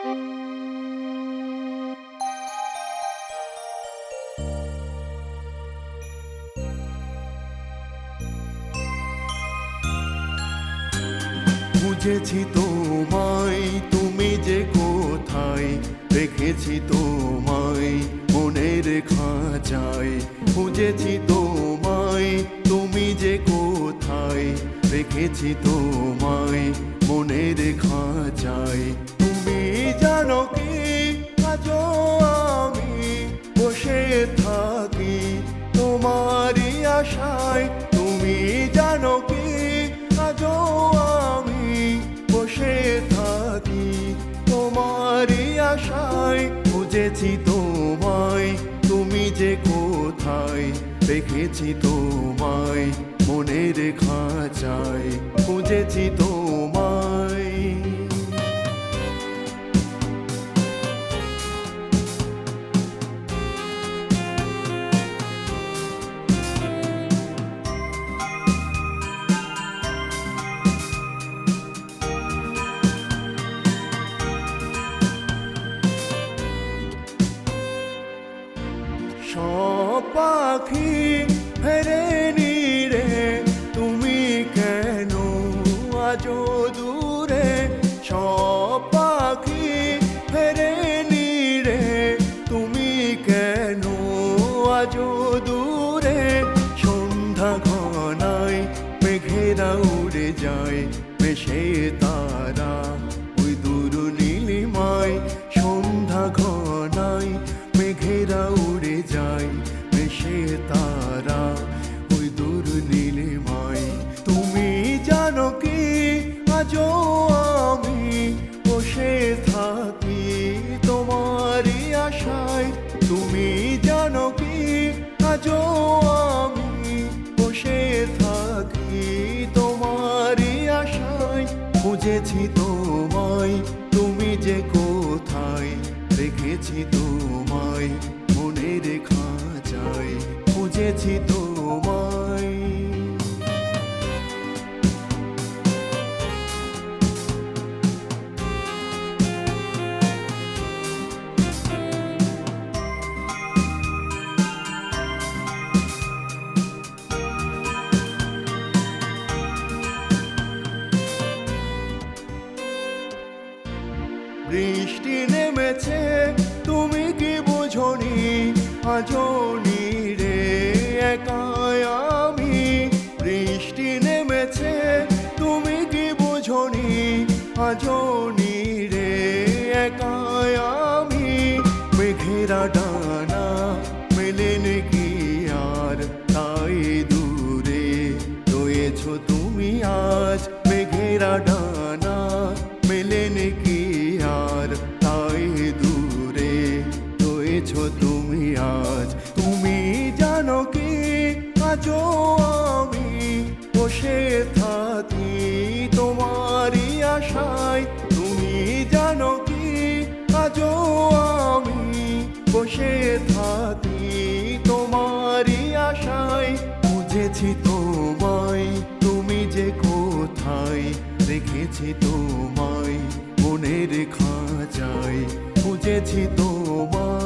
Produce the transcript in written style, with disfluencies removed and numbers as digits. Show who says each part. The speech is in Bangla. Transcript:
Speaker 1: খুঁজেছি তোমায়, তুমি যে কোথায়, রেখেছি তোমায় মনের খাঁচায়। খুঁজেছি তোমায়, তুমি যে কোথায়, রেখেছি তোমায় মনের খাঁচায়। তুমি জানো কি আজও আমি বসে থাকি তোমারই আশায়। তুমি জানো কি আজও আমি বসে থাকি তোমারই আশায়। খুঁজেছি তোমায়, তুমি যে কোথায়, রেখেছি তোমায় মনের খাঁচায়। খুঁজেছি তোমায়। সব পাখি ফেরেনি রে, তুমি কেন আজো দূরে? সব পাখি ফেরেনি রে, তুমি কেন আজো দূরে? সন্ধ্যা ঘনায় মেঘেরা উড়ে যায়, ভেসে তারা ওই দূর নীলিমায়। সন্ধ্যা ঘনায় মেঘেরা উড়ে যায়, ভেসে তারা ওই দূর নীলিমায়। তুমি জানো কি আজও আমি বসে থাকি তোমারই আশায়। তুমি জানো কি আজও আমি বসে থাকি তোমারই আশায়। খুঁজেছি তোমায়, তুমি যে কোথায়, রেখেছি তোমায় মনের খাঁচায়। খুঁজেছি তোমায়। বৃষ্টি নেমেছে, তুমি কি বোঝনি? আজও নীড়ে একাই আমি। বৃষ্টি নেমেছে, তুমি কি বোঝনি? আজও নীড়ে একাই আমি। মেঘেরা ডানা মেলেনি কি আর, তাই দূরে রয়েছো তুমি আজ। মেঘেরা ডানা মেলেনি কি আর, তাই দূরে রয়েছো তুমি আজ। তুমি জানো কি আজও আমি বসে থাকি তোমারই আশায়। তুমি জানো কি আজও আমি বসে থাকি তোমারই আশায়। খুঁজেছি তোমায়, তুমি যে কোথায়, রেখেছি তোমায় মনের খাঁচায়। খুঁজেছি তোমায়।